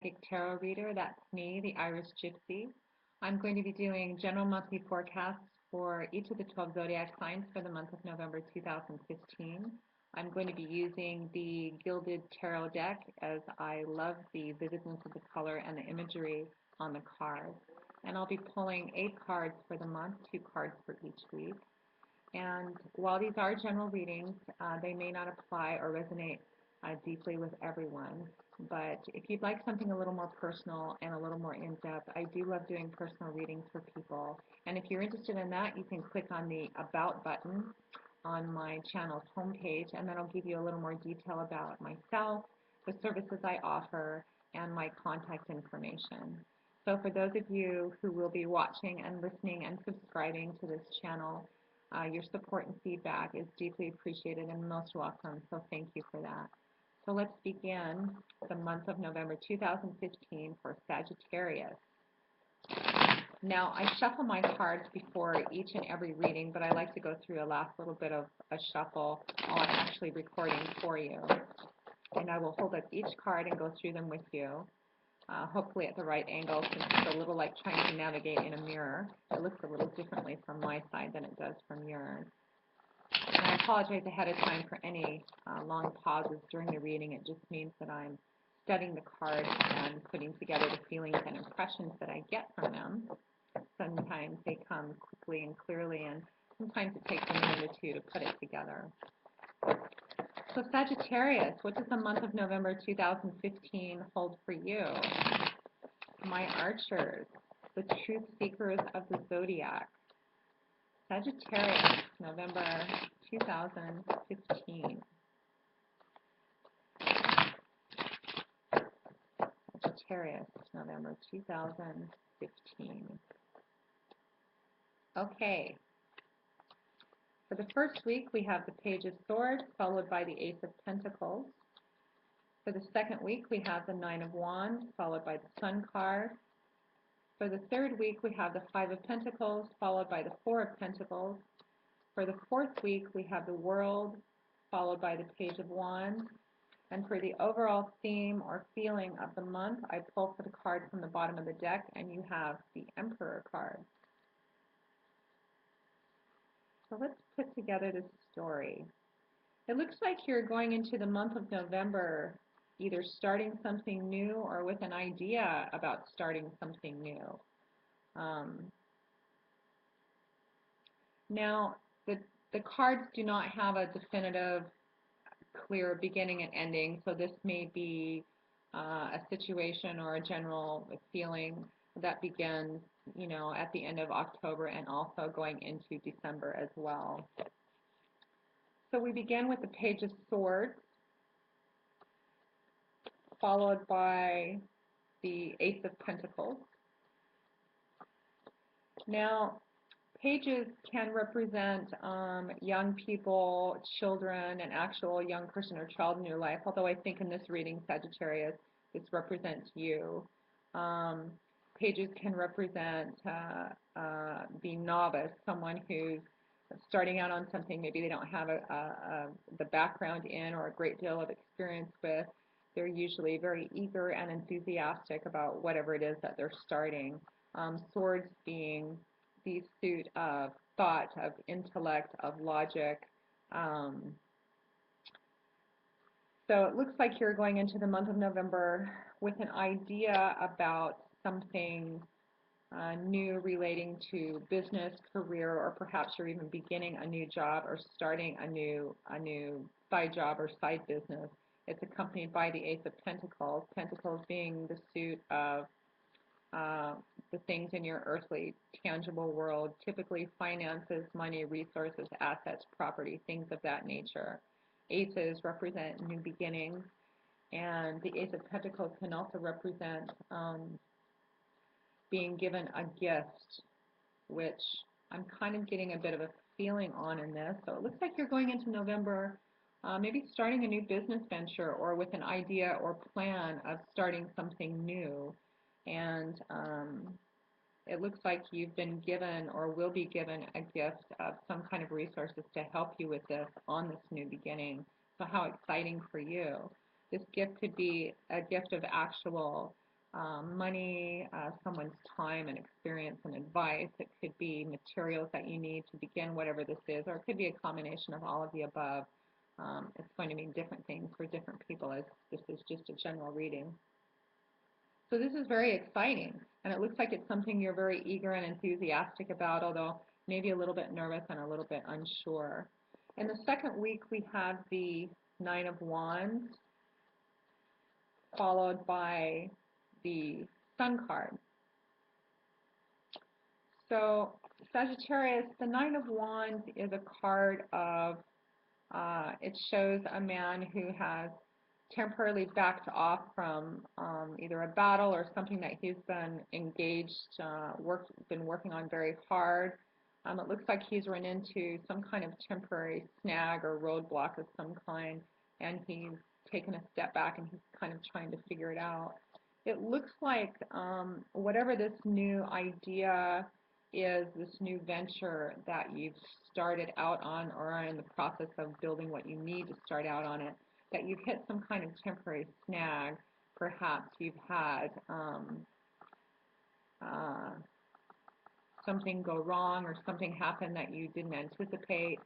Psychic Tarot Reader. That's me, the Irish Gypsy. I'm going to be doing general monthly forecasts for each of the 12 zodiac signs for the month of November 2015. I'm going to be using the Gilded Tarot deck as I love the vividness of the color and the imagery on the cards. And I'll be pulling 8 cards for the month, 2 cards for each week. And while these are general readings, they may not apply or resonate deeply with everyone. But if you'd like something a little more personal and a little more in-depth, I do love doing personal readings for people. And if you're interested in that, you can click on the About button on my channel's homepage, and that'll give you a little more detail about myself, the services I offer, and my contact information. So for those of you who will be watching and listening and subscribing to this channel, your support and feedback is deeply appreciated and most welcome, so thank you for that. So let's begin the month of November 2015 for Sagittarius. Now, I shuffle my cards before each and every reading, but I like to go through a last little bit of a shuffle while I'm actually recording for you. And I will hold up each card and go through them with you, hopefully at the right angle, since it's a little like trying to navigate in a mirror. It looks a little differently from my side than it does from yours. And I apologize ahead of time for any long pauses during the reading. It just means that I'm studying the cards and putting together the feelings and impressions that I get from them. Sometimes they come quickly and clearly, and sometimes it takes a minute or two to put it together. So Sagittarius, what does the month of November 2015 hold for you? My archers, the truth seekers of the zodiac. Sagittarius, November 2015. Sagittarius, November 2015. Okay. For the first week, we have the Page of Swords, followed by the Ace of Pentacles. For the second week, we have the Nine of Wands, followed by the Sun card. For the third week, we have the Five of Pentacles, followed by the Four of Pentacles. For the fourth week, we have the World, followed by the Page of Wands. And for the overall theme or feeling of the month, I pull for the card from the bottom of the deck, and you have the Emperor card. So let's put together this story. It looks like you're going into the month of November either starting something new or with an idea about starting something new. Now, the cards do not have a definitive, clear beginning and ending, so this may be a situation or a general feeling that begins, you know, at the end of October and also going into December as well. So we begin with the Page of Swords, followed by the Ace of Pentacles. Now, pages can represent young people, children, an actual young person or child in your life, although I think in this reading, Sagittarius, this represents you. Pages can represent the novice, someone who's starting out on something maybe they don't have the background in or a great deal of experience with. They're usually very eager and enthusiastic about whatever it is that they're starting. Swords being the suit of thought, of intellect, of logic. So it looks like you're going into the month of November with an idea about something new relating to business, career, or perhaps you're even beginning a new job or starting a new side job or side business. It's accompanied by the Ace of Pentacles, Pentacles being the suit of the things in your earthly, tangible world, typically finances, money, resources, assets, property, things of that nature. Aces represent new beginnings, and the Ace of Pentacles can also represent being given a gift, which I'm kind of getting a bit of a feeling on in this. So it looks like you're going into November maybe starting a new business venture or with an idea or plan of starting something new. And it looks like you've been given or will be given a gift of some kind of resources to help you with this on this new beginning. So how exciting for you. This gift could be a gift of actual money, someone's time and experience and advice. It could be materials that you need to begin whatever this is, or it could be a combination of all of the above. It's going to mean different things for different people, as this is just a general reading. So this is very exciting, and it looks like it's something you're very eager and enthusiastic about, although maybe a little bit nervous and a little bit unsure. In the second week, we have the Nine of Wands, followed by the Sun card. So Sagittarius, the Nine of Wands is a card of, it shows a man who has temporarily backed off from either a battle or something that he's been engaged, been working on very hard. It looks like he's run into some kind of temporary snag or roadblock of some kind, and he's taken a step back and he's kind of trying to figure it out. It looks like whatever this new idea is, this new venture that you've started out on or are in the process of building what you need to start out on it, that you've hit some kind of temporary snag. Perhaps you've had something go wrong or something happen that you didn't anticipate.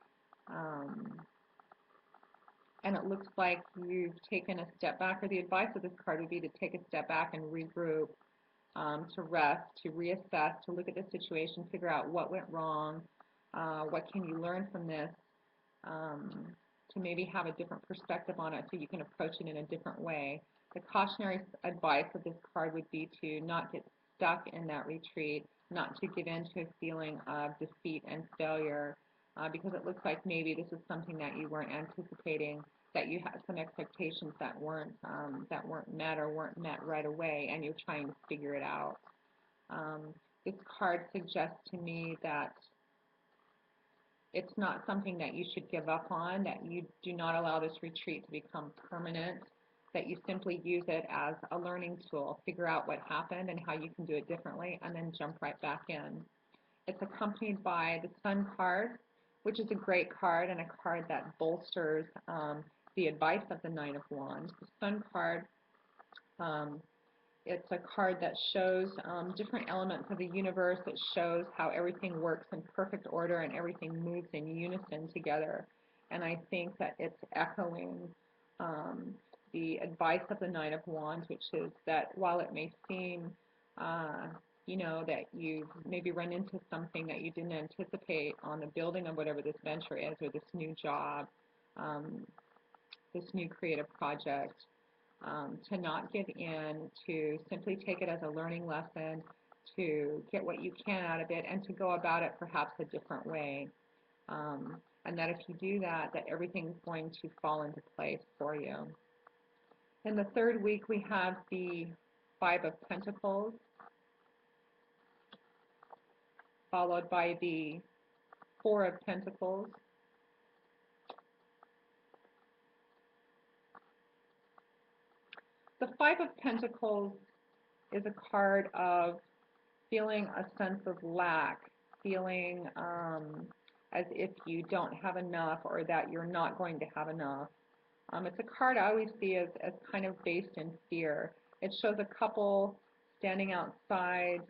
And it looks like you've taken a step back, or the advice of this card would be to take a step back and regroup, to rest, to reassess, to look at the situation, figure out what went wrong, what can you learn from this, to maybe have a different perspective on it so you can approach it in a different way. The cautionary advice of this card would be to not get stuck in that retreat, not to give in to a feeling of defeat and failure, because it looks like maybe this is something that you weren't anticipating, that you had some expectations that weren't met or weren't met right away, and you're trying to figure it out. This card suggests to me that it's not something that you should give up on, that you do not allow this retreat to become permanent, that you simply use it as a learning tool, figure out what happened and how you can do it differently, and then jump right back in. It's accompanied by the Sun card, which is a great card and a card that bolsters the advice of the Nine of Wands. The Sun card, it's a card that shows different elements of the universe. It shows how everything works in perfect order and everything moves in unison together. And I think that it's echoing the advice of the Nine of Wands, which is that while it may seem, that you've maybe run into something that you didn't anticipate on the building of whatever this venture is, or this new job, this new creative project, to not give in, to simply take it as a learning lesson, to get what you can out of it, and to go about it perhaps a different way. And that if you do that, that everything's going to fall into place for you. In the third week, we have the Five of Pentacles, followed by the Four of Pentacles, the Five of Pentacles is a card of feeling a sense of lack, feeling as if you don't have enough or that you're not going to have enough. It's a card I always see as kind of based in fear. It shows a couple standing outside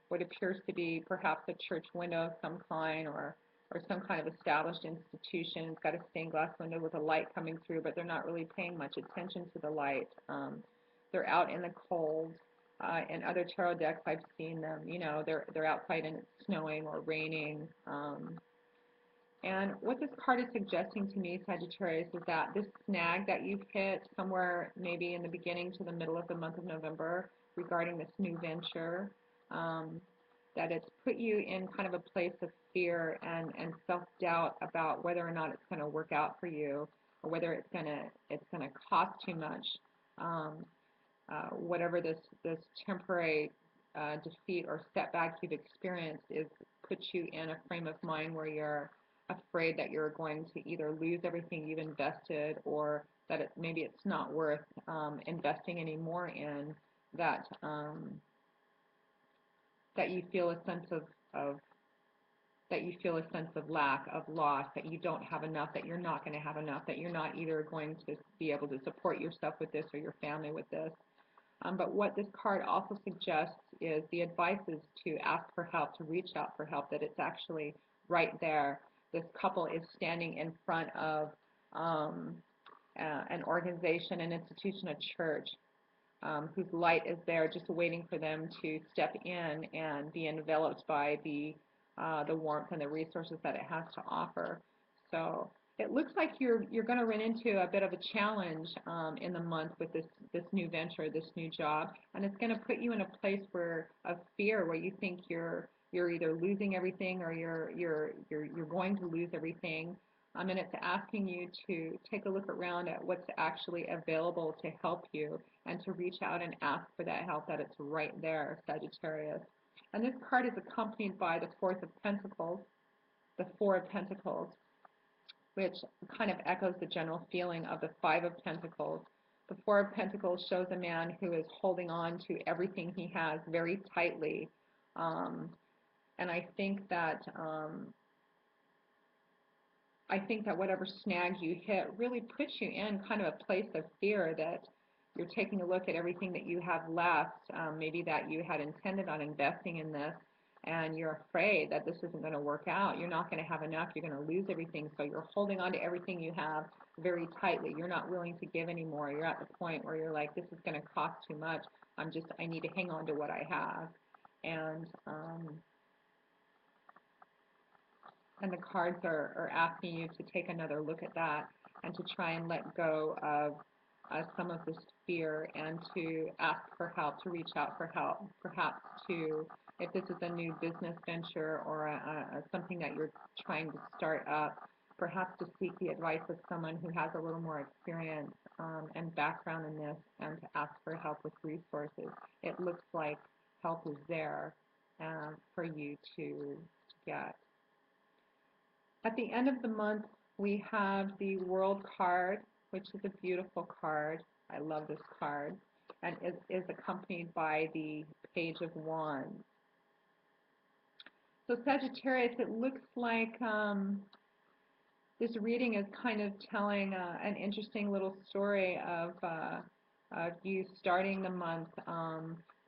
what appears to be perhaps a church window of some kind, or some kind of established institution. It's got a stained glass window with a light coming through, but they're not really paying much attention to the light. They're out in the cold. In other tarot decks, I've seen them, they're outside and it's snowing or raining. And what this card is suggesting to me, Sagittarius, is that this snag that you've hit somewhere maybe in the beginning to the middle of the month of November regarding this new venture, that it's put you in kind of a place of fear and self-doubt about whether or not it's going to work out for you, or whether it's going to cost too much. Whatever this temporary defeat or setback you've experienced is puts you in a frame of mind where you're afraid that you're going to either lose everything you've invested, or that maybe it's not worth investing any more in, that that you feel a sense of that you feel a sense of lack, of loss, that you don't have enough, that you're not going to have enough, that you're not either going to be able to support yourself with this or your family with this. But what this card also suggests is the advice is to ask for help, to reach out for help, that it's actually right there. This couple is standing in front of um, an organization, an institution, a church, whose light is there just waiting for them to step in and be enveloped by the warmth and the resources that it has to offer. So it looks like you're going to run into a bit of a challenge in the month with this new venture, this new job, and it's going to put you in a place where of fear, where you think you're either losing everything or you're going to lose everything. And it's asking you to take a look around at what's actually available to help you and to reach out and ask for that help, that it's right there, Sagittarius. And this card is accompanied by the the Four of Pentacles, which kind of echoes the general feeling of the Five of Pentacles. The Four of Pentacles shows a man who is holding on to everything he has very tightly. Um, and I think that whatever snag you hit really puts you in kind of a place of fear, that you're taking a look at everything that you have left, maybe that you had intended on investing in this, and you're afraid that this isn't going to work out. You're not going to have enough. You're going to lose everything. So you're holding on to everything you have very tightly. You're not willing to give anymore. You're at the point where you're like, this is going to cost too much. I need to hang on to what I have. And and the cards are asking you to take another look at that and to try and let go of some of this fear and to ask for help, to reach out for help, perhaps to, if this is a new business venture or something that you're trying to start up, perhaps to seek the advice of someone who has a little more experience and background in this, and to ask for help with resources. It looks like help is there for you to get. At the end of the month, we have the World card, which is a beautiful card. I love this card, and is accompanied by the Page of Wands. So Sagittarius, it looks like this reading is kind of telling an interesting little story of you starting the month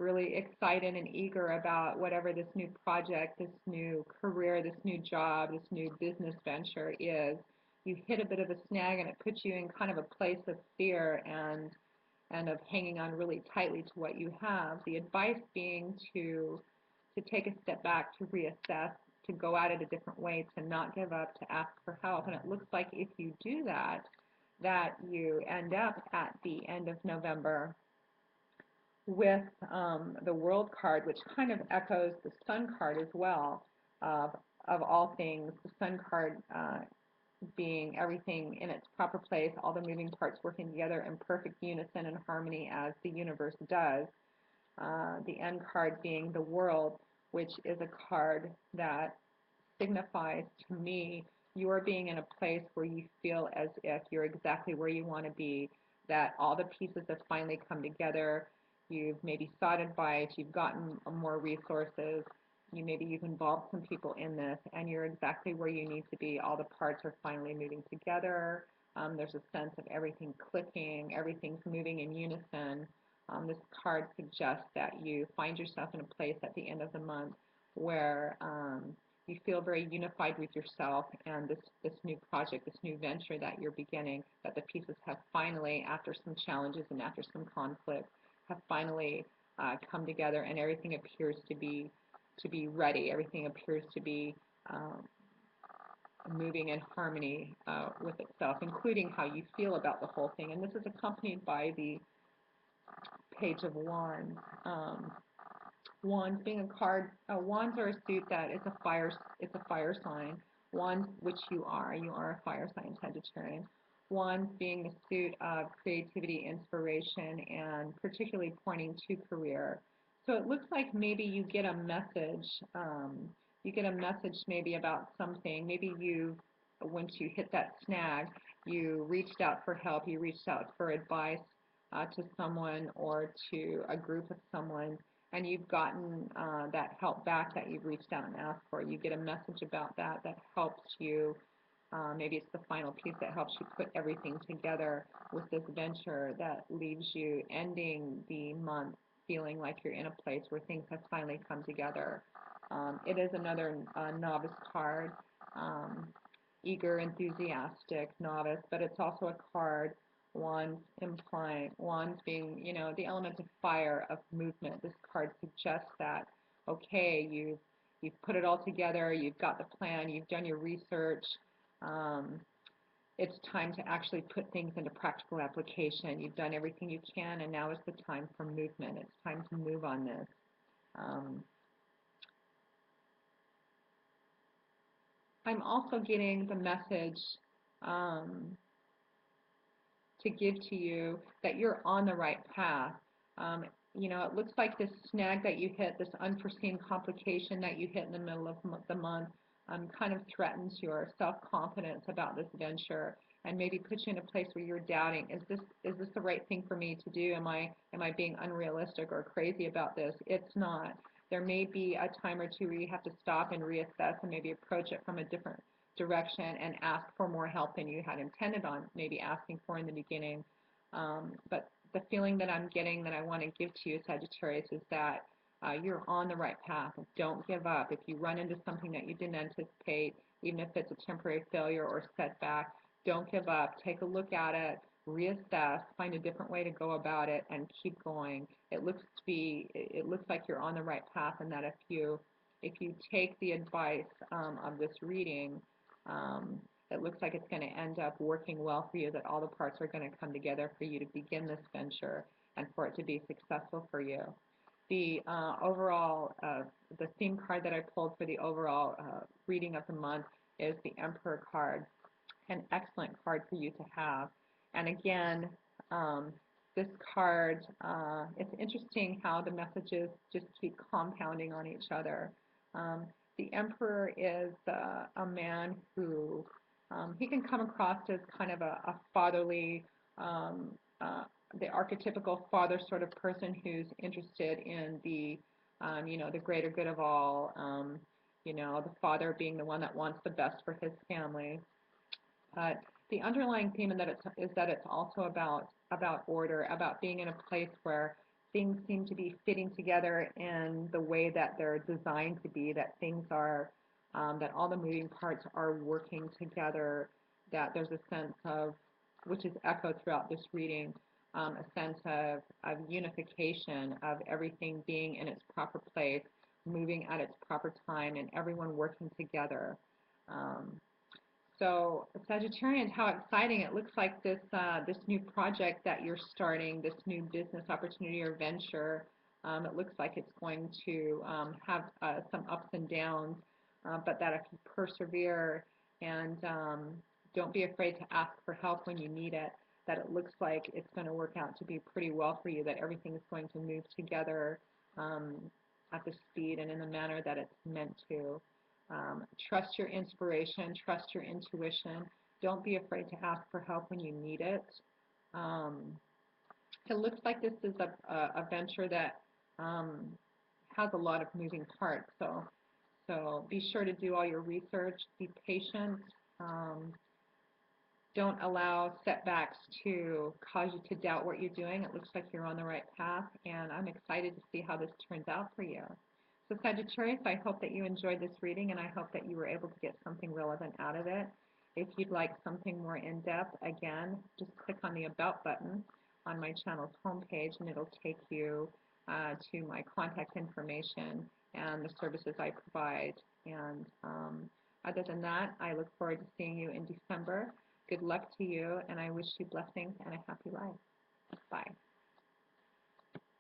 really excited and eager about whatever this new project, this new career, this new job, this new business venture is. You hit a bit of a snag and it puts you in kind of a place of fear and of hanging on really tightly to what you have. The advice being to take a step back, to reassess, to go at it a different way, to not give up, to ask for help. And it looks like if you do that, that you end up at the end of November with the World card, which kind of echoes the Sun card as well, of all things. The Sun card being everything in its proper place, all the moving parts working together in perfect unison and harmony as the universe does. The end card being the World, which is a card that signifies to me you are being in a place where you feel as if you're exactly where you want to be, that all the pieces have finally come together. You've maybe sought advice, you've gotten more resources, you've involved some people in this, and you're exactly where you need to be. All the parts are finally moving together. There's a sense of everything clicking, everything's moving in unison. This card suggests that you find yourself in a place at the end of the month where you feel very unified with yourself and this new project, this new venture that you're beginning, that the pieces have finally, after some challenges and after some conflict, have finally come together, and everything appears to be ready. Everything appears to be moving in harmony with itself, including how you feel about the whole thing. And this is accompanied by the Page of Wands. Wands being a card, wands are a suit that it's a fire sign. Wands, which you are a fire sign, Sagittarian. Wands being the suit of creativity, inspiration, and particularly pointing to career. So it looks like maybe you get a message. You get a message maybe about something. Maybe once you hit that snag, you reached out for help. You reached out for advice to someone or to a group of someone, and you've gotten that help back that you've reached out and asked for. You get a message about that helps you Maybe it's the final piece that helps you put everything together with this venture that leaves you ending the month feeling like you're in a place where things have finally come together. It is another novice card, um, eager, enthusiastic novice, but it's also a card, wands being, the element of fire, of movement. This card suggests that, okay, you've put it all together, you've got the plan, you've done your research, um, it's time to actually put things into practical application. You've done everything you can, and now is the time for movement. It's time to move on this. Um, I'm also getting the message um, to give to you that you're on the right path. Um, it looks like this snag that you hit, this unforeseen complication that you hit in the middle of the month, kind of threatens your self-confidence about this venture and maybe puts you in a place where you're doubting, is this the right thing for me to do? Am I being unrealistic or crazy about this? It's not. There may be a time or two where you have to stop and reassess and maybe approach it from a different direction and ask for more help than you had intended on maybe asking for in the beginning. But the feeling that I'm getting that I want to give to you, Sagittarius, is that you're on the right path. Don't give up. If you run into something that you didn't anticipate, even if it's a temporary failure or setback, don't give up. Take a look at it, reassess, find a different way to go about it, and keep going. It looks like you're on the right path, and that if you take the advice of this reading, um, it looks like it's going to end up working well for you, that all the parts are going to come together for you to begin this venture and for it to be successful for you. The the theme card that I pulled for the overall reading of the month is the Emperor card, an excellent card for you to have. And again, um, this card, it's interesting how the messages just keep compounding on each other. Um, the Emperor is a man who he can come across as kind of a fatherly, um, uh, the archetypical father sort of person who's interested in the greater good of all. The father being the one that wants the best for his family. But the underlying theme is that it's also about order, about being in a place where things seem to be fitting together in the way that they're designed to be, that things are, that all the moving parts are working together, that there's a sense of, which is echoed throughout this reading, a sense of unification, of everything being in its proper place, moving at its proper time, and everyone working together. Um, so Sagittarians, how exciting. It looks like this new project that you're starting, this new business opportunity or venture, it looks like it's going to have some ups and downs, but that if you persevere and don't be afraid to ask for help when you need it, that it looks like it's going to work out to be pretty well for you, that everything is going to move together um, at the speed and in the manner that it's meant to. Trust your inspiration, trust your intuition. Don't be afraid to ask for help when you need it. Um, it looks like this is a venture that um, has a lot of moving parts. So be sure to do all your research. Be patient. Um, don't allow setbacks to cause you to doubt what you're doing. It looks like you're on the right path, and I'm excited to see how this turns out for you. So Sagittarius, I hope that you enjoyed this reading, and I hope that you were able to get something relevant out of it. If you'd like something more in-depth, again, just click on the About button on my channel's homepage, and it'll take you to my contact information and the services I provide. And other than that, I look forward to seeing you in December. Good luck to you, and I wish you blessings and a happy life. Bye.